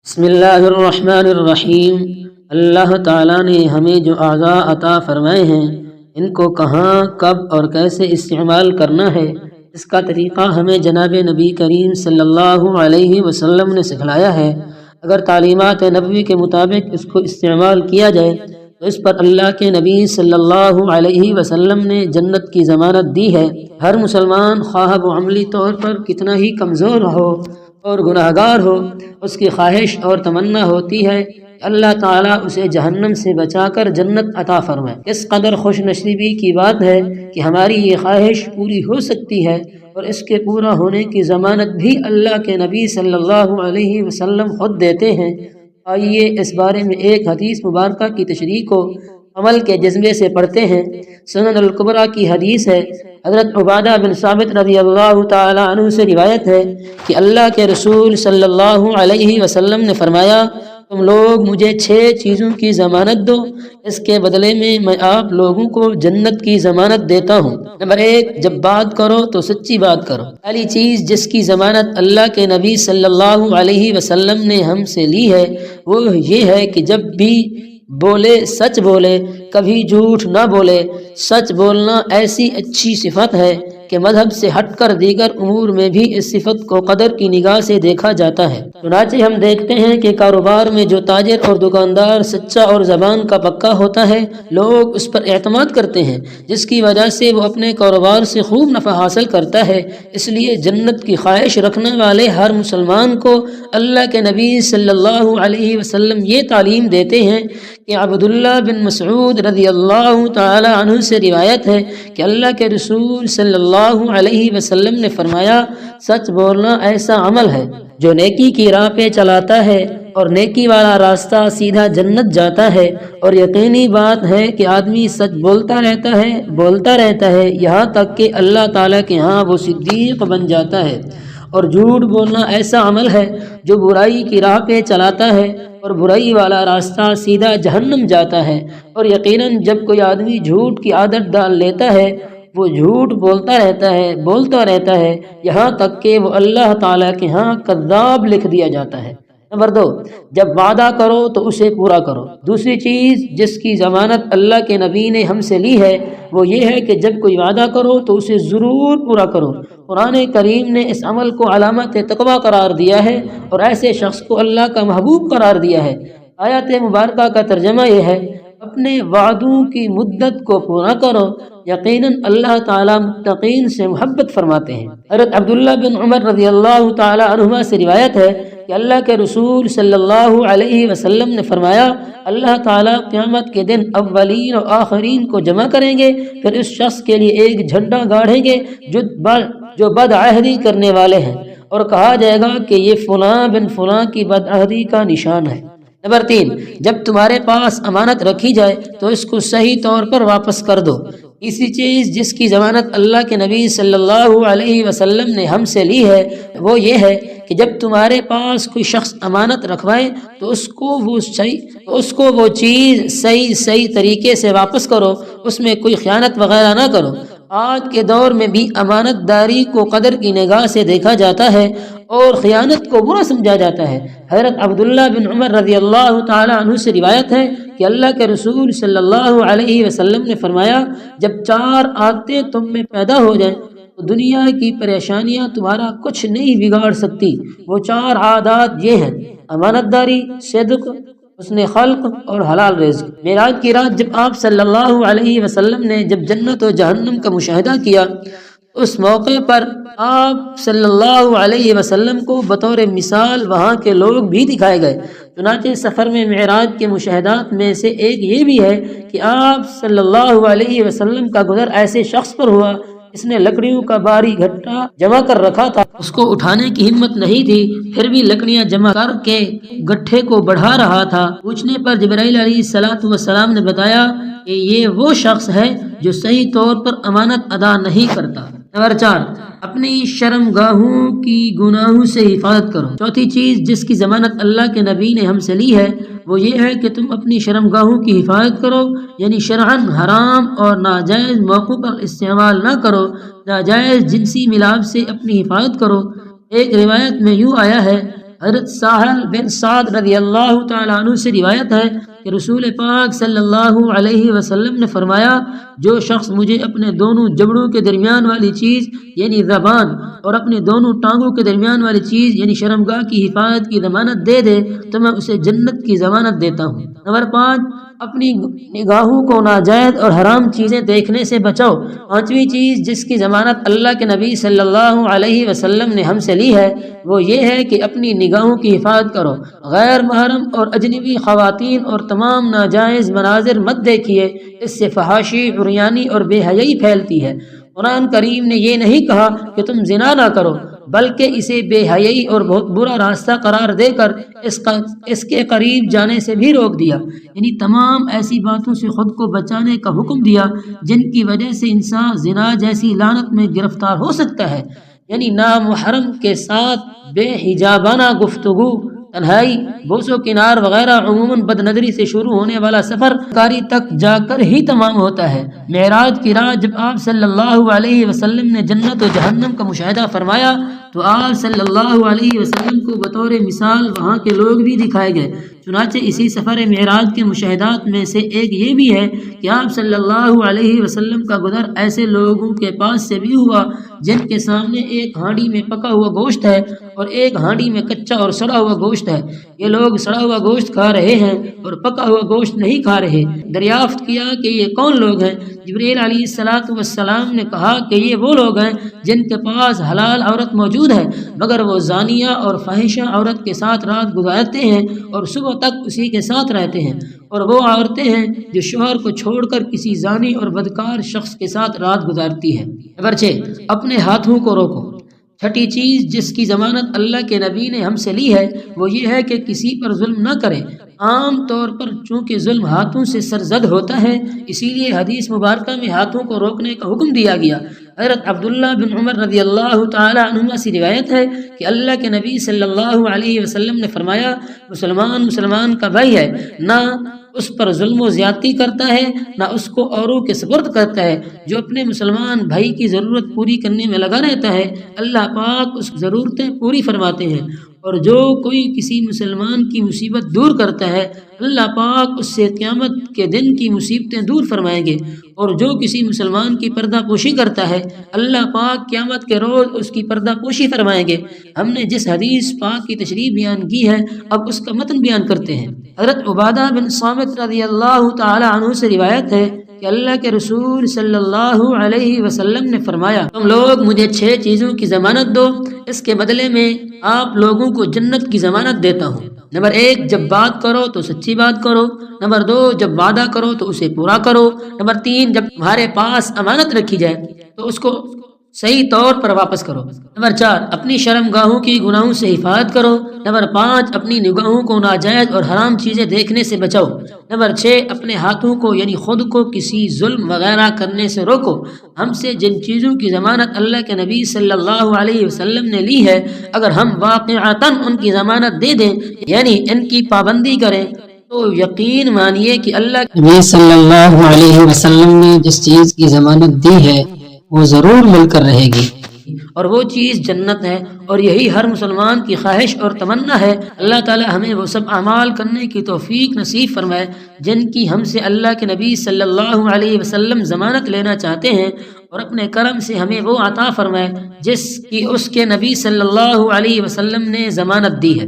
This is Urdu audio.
بسم اللہ الرحمن الرحیم۔ اللہ تعالیٰ نے ہمیں جو اعضاء عطا فرمائے ہیں ان کو کہاں، کب اور کیسے استعمال کرنا ہے، اس کا طریقہ ہمیں جناب نبی کریم صلی اللہ علیہ وسلم نے سکھلایا ہے۔ اگر تعلیمات نبوی کے مطابق اس کو استعمال کیا جائے تو اس پر اللہ کے نبی صلی اللہ علیہ وسلم نے جنت کی ضمانت دی ہے۔ ہر مسلمان خواہ وہ عملی طور پر کتنا ہی کمزور ہو اور گناہ گار ہو، اس کی خواہش اور تمنا ہوتی ہے کہ اللہ تعالیٰ اسے جہنم سے بچا کر جنت عطا فرمائے۔ اس قدر خوش نصیبی کی بات ہے کہ ہماری یہ خواہش پوری ہو سکتی ہے، اور اس کے پورا ہونے کی ضمانت بھی اللہ کے نبی صلی اللہ علیہ وسلم خود دیتے ہیں۔ آئیے اس بارے میں ایک حدیث مبارکہ کی تشریح کو عمل کے جذبے سے پڑھتے ہیں۔ سنن الکبریٰ کی حدیث ہے، حضرت عبادہ بن ثابت رضی اللہ تعالی عنہ سے روایت ہے کہ اللہ کے رسول صلی اللہ علیہ وسلم نے فرمایا، تم لوگ مجھے 6 چیزوں کی ضمانت دو، اس کے بدلے میں آپ لوگوں کو جنت کی ضمانت دیتا ہوں۔ نمبر 1، جب بات کرو تو سچی بات کرو۔ پہلی چیز جس کی ضمانت اللہ کے نبی صلی اللہ علیہ وسلم نے ہم سے لی ہے وہ یہ ہے کہ جب بھی بولے سچ بولے، کبھی جھوٹ نہ بولے۔ سچ بولنا ایسی اچھی صفت ہے کہ مذہب سے ہٹ کر دیگر امور میں بھی اس صفت کو قدر کی نگاہ سے دیکھا جاتا ہے۔ چنانچہ ہم دیکھتے ہیں کہ کاروبار میں جو تاجر اور دکاندار سچا اور زبان کا پکا ہوتا ہے، لوگ اس پر اعتماد کرتے ہیں، جس کی وجہ سے وہ اپنے کاروبار سے خوب نفع حاصل کرتا ہے۔ اس لیے جنت کی خواہش رکھنے والے ہر مسلمان کو اللہ کے نبی صلی اللہ علیہ وسلم یہ تعلیم دیتے ہیں کہ عبداللہ بن مسعود رضی اللہ تعالی عنہ سے روایت ہے کہ اللہ کے رسول صلی اللہ علیہ وسلم نے فرمایا، سچ بولنا ایسا عمل ہے جو نیکی کی راہ پہ چلاتا ہے، اور نیکی والا راستہ سیدھا جنت جاتا ہے۔ اور یقینی بات ہے کہ آدمی سچ بولتا رہتا ہے یہاں تک کہ اللہ تعالیٰ کے ہاں وہ صدیق بن جاتا ہے۔ اور جھوٹ بولنا ایسا عمل ہے جو برائی کی راہ پہ چلاتا ہے، اور برائی والا راستہ سیدھا جہنم جاتا ہے۔ اور یقیناً جب کوئی آدمی جھوٹ کی عادت ڈال لیتا ہے، وہ جھوٹ بولتا رہتا ہے یہاں تک کہ وہ اللہ تعالیٰ کے ہاں کذاب لکھ دیا جاتا ہے۔ نمبر 2، جب وعدہ کرو تو اسے پورا کرو۔ دوسری چیز جس کی ضمانت اللہ کے نبی نے ہم سے لی ہے وہ یہ ہے کہ جب کوئی وعدہ کرو تو اسے ضرور پورا کرو۔ قرآن کریم نے اس عمل کو علامت تقویٰ قرار دیا ہے اور ایسے شخص کو اللہ کا محبوب قرار دیا ہے۔ آیت مبارکہ کا ترجمہ یہ ہے، اپنے وعدوں کی مدت کو پورا کرو، یقیناً اللہ تعالیٰ متقین سے محبت فرماتے ہیں۔ حضرت عبداللہ بن عمر رضی اللہ تعالی عنہما سے روایت ہے کہ اللہ کے رسول صلی اللہ علیہ وسلم نے فرمایا، اللہ تعالیٰ قیامت کے دن اولین اور آخرین کو جمع کریں گے، پھر اس شخص کے لیے ایک جھنڈا گاڑیں گے جو بدعہدی کرنے والے ہیں، اور کہا جائے گا کہ یہ فلاں بن فلاں کی بدعہدی کا نشان ہے۔ نمبر 3، جب تمہارے پاس امانت رکھی جائے تو اس کو صحیح طور پر واپس کر دو۔ تیسری چیز جس کی ضمانت اللہ کے نبی صلی اللہ علیہ وسلم نے ہم سے لی ہے وہ یہ ہے کہ جب تمہارے پاس کوئی شخص امانت رکھوائے تو اس کو وہ چیز صحیح طریقے سے واپس کرو، اس میں کوئی خیانت وغیرہ نہ کرو۔ آج کے دور میں بھی امانت داری کو قدر کی نگاہ سے دیکھا جاتا ہے اور خیانت کو برا سمجھا جاتا ہے۔ حضرت عبداللہ بن عمر رضی اللہ تعالی عنہ سے روایت ہے کہ اللہ کے رسول صلی اللہ علیہ وسلم نے فرمایا، جب 4 عادتیں تم میں پیدا ہو جائیں تو دنیا کی پریشانیاں تمہارا کچھ نہیں بگاڑ سکتی۔ وہ 4 عادات یہ ہیں، امانت داری، صدق، حسن خلق اور حلال رزق۔ معراج کی رات جب آپ صلی اللہ علیہ وسلم نے جب جنت و جہنم کا مشاہدہ کیا، اس موقع پر آپ صلی اللہ علیہ وسلم کو بطور مثال وہاں کے لوگ بھی دکھائے گئے۔ چنانچہ سفر میں معراج کے مشاہدات میں سے ایک یہ بھی ہے کہ آپ صلی اللہ علیہ وسلم کا گزر ایسے شخص پر ہوا، اس نے لکڑیوں کا بھاری گھٹا جمع کر رکھا تھا، اس کو اٹھانے کی ہمت نہیں تھی، پھر بھی لکڑیاں جمع کر کے گٹھے کو بڑھا رہا تھا۔ پوچھنے پر جبرائیل علیہ السلام نے بتایا کہ یہ وہ شخص ہے جو صحیح طور پر امانت ادا نہیں کرتا۔ نمبر 4، اپنی شرم گاہوں کی گناہوں سے حفاظت کرو۔ چوتھی چیز جس کی ضمانت اللہ کے نبی نے ہم سے لی ہے وہ یہ ہے کہ تم اپنی شرم گاہوں کی حفاظت کرو، یعنی شرعاً حرام اور ناجائز موقعوں پر استعمال نہ کرو، ناجائز جنسی ملاپ سے اپنی حفاظت کرو۔ ایک روایت میں یوں آیا ہے، حضرت سہل بن سعد رضی اللہ تعالیٰ عنہ سے روایت ہے کہ رسول پاک صلی اللہ علیہ وسلم نے فرمایا جو شخص مجھے اپنے دونوں جبڑوں کے درمیان والی چیز یعنی زبان اور اپنے دونوں ٹانگوں کے درمیان والی چیز یعنی شرمگاہ کی حفاظت کی ضمانت دے دے تو میں اسے جنت کی ضمانت دیتا ہوں۔ نمبر 5، اپنی نگاہوں کو ناجائز اور حرام چیزیں دیکھنے سے بچاؤ۔ 5ویں چیز جس کی ضمانت اللہ کے نبی صلی اللہ علیہ وسلم نے ہم سے لی ہے وہ یہ ہے کہ اپنی نگاہوں کی حفاظت کرو، غیر محرم اور اجنبی خواتین اور تمام ناجائز مناظر مت دیکھیے، اس سے فحاشی، عریانی اور بے حیائی پھیلتی ہے۔ قرآن کریم نے یہ نہیں کہا کہ تم زنا نہ کرو، بلکہ اسے بے حیائی اور بہت برا راستہ قرار دے کر اس کے قریب جانے سے بھی روک دیا، یعنی تمام ایسی باتوں سے خود کو بچانے کا حکم دیا جن کی وجہ سے انسان زنا جیسی لعنت میں گرفتار ہو سکتا ہے، یعنی نامحرم کے ساتھ بے حجابانہ گفتگو، تنہائی، بوس و کنار وغیرہ عموماً بد نظری سے شروع ہونے والا سفر کاری تک جا کر ہی تمام ہوتا ہے۔ معراج کی رات جب آپ صلی اللہ علیہ وسلم نے جنت و جہنم کا مشاہدہ فرمایا تو آپ صلی اللہ علیہ وسلم کو بطور مثال وہاں کے لوگ بھی دکھائے گئے۔ چنانچہ اسی سفر معراج کے مشاہدات میں سے ایک یہ بھی ہے کہ آپ صلی اللہ علیہ وسلم کا گزر ایسے لوگوں کے پاس سے بھی ہوا جن کے سامنے ایک ہانڈی میں پکا ہوا گوشت ہے اور ایک ہانڈی میں کچا اور سڑا ہوا گوشت ہے۔ یہ لوگ سڑا ہوا گوشت کھا رہے ہیں اور پکا ہوا گوشت نہیں کھا رہے۔ دریافت کیا کہ یہ کون لوگ ہیں؟ جبریل علیہ السلام نے کہا کہ یہ وہ لوگ ہیں جن کے پاس حلال عورت موجود ہے مگر وہ زانیہ اور فاحشہ عورت کے ساتھ رات گزارتے ہیں اور صبح تک اسی کے ساتھ رہتے ہیں، اور وہ عورتیں ہیں جو شوہر کو چھوڑ کر کسی زانی اور بدکار شخص کے ساتھ رات گزارتی ہے۔ نمبر 6، اپنے ہاتھوں کو روکو۔ 6ٹھی چیز جس کی ضمانت اللہ کے نبی نے ہم سے لی ہے وہ یہ ہے کہ کسی پر ظلم نہ کرے۔ عام طور پر چونکہ ظلم ہاتھوں سے سرزد ہوتا ہے اسی لیے حدیث مبارکہ میں ہاتھوں کو روکنے کا حکم دیا گیا۔ حضرت عبداللہ بن عمر رضی اللہ تعالی عنہما سے روایت ہے کہ اللہ کے نبی صلی اللہ علیہ وسلم نے فرمایا مسلمان کا بھائی ہے، نہ اس پر ظلم و زیادتی کرتا ہے نہ اس کو اوروں کے سپرد کرتا ہے۔ جو اپنے مسلمان بھائی کی ضرورت پوری کرنے میں لگا رہتا ہے اللہ پاک اس ضرورتیں پوری فرماتے ہیں، اور جو کوئی کسی مسلمان کی مصیبت دور کرتا ہے اللہ پاک اس سے قیامت کے دن کی مصیبتیں دور فرمائیں گے، اور جو کسی مسلمان کی پردہ پوشی کرتا ہے اللہ پاک قیامت کے روز اس کی پردہ پوشی فرمائیں گے۔ ہم نے جس حدیث پاک کی تشریح بیان کی ہے اب اس کا متن بیان کرتے ہیں۔ حضرت عبادہ بن صامت رضی اللہ تعالی عنہ سے روایت ہے کہ اللہ کے رسول صلی اللہ علیہ وسلم نے فرمایا تم لوگ مجھے 6 چیزوں کی ضمانت دو، اس کے بدلے میں آپ لوگوں کو جنت کی ضمانت دیتا ہوں۔ نمبر 1، جب بات کرو تو سچی بات کرو۔ نمبر 2، جب وعدہ کرو تو اسے پورا کرو۔ نمبر 3، جب تمہارے پاس امانت رکھی جائے تو اس کو صحیح طور پر واپس کرو۔ نمبر 4، اپنی شرمگاہوں کی گناہوں سے حفاظت کرو۔ نمبر 5، اپنی نگاہوں کو ناجائز اور حرام چیزیں دیکھنے سے بچاؤ۔ نمبر 6، اپنے ہاتھوں کو یعنی خود کو کسی ظلم وغیرہ کرنے سے روکو۔ ہم سے جن چیزوں کی ضمانت اللہ کے نبی صلی اللہ علیہ وسلم نے لی ہے اگر ہم واقعتاً ان کی ضمانت دے دیں یعنی ان کی پابندی کریں تو یقین مانیے کہ اللہ کے نبی صلی اللہ علیہ وسلم نے جس چیز کی ضمانت دی ہے وہ ضرور مل کر رہے گی اور وہ چیز جنت ہے، اور یہی ہر مسلمان کی خواہش اور تمنا ہے۔ اللہ تعالی ہمیں وہ سب اعمال کرنے کی توفیق نصیب فرمائے جن کی ہم سے اللہ کے نبی صلی اللہ علیہ وسلم ضمانت لینا چاہتے ہیں، اور اپنے کرم سے ہمیں وہ عطا فرمائے جس کی اس کے نبی صلی اللہ علیہ وسلم نے ضمانت دی ہے۔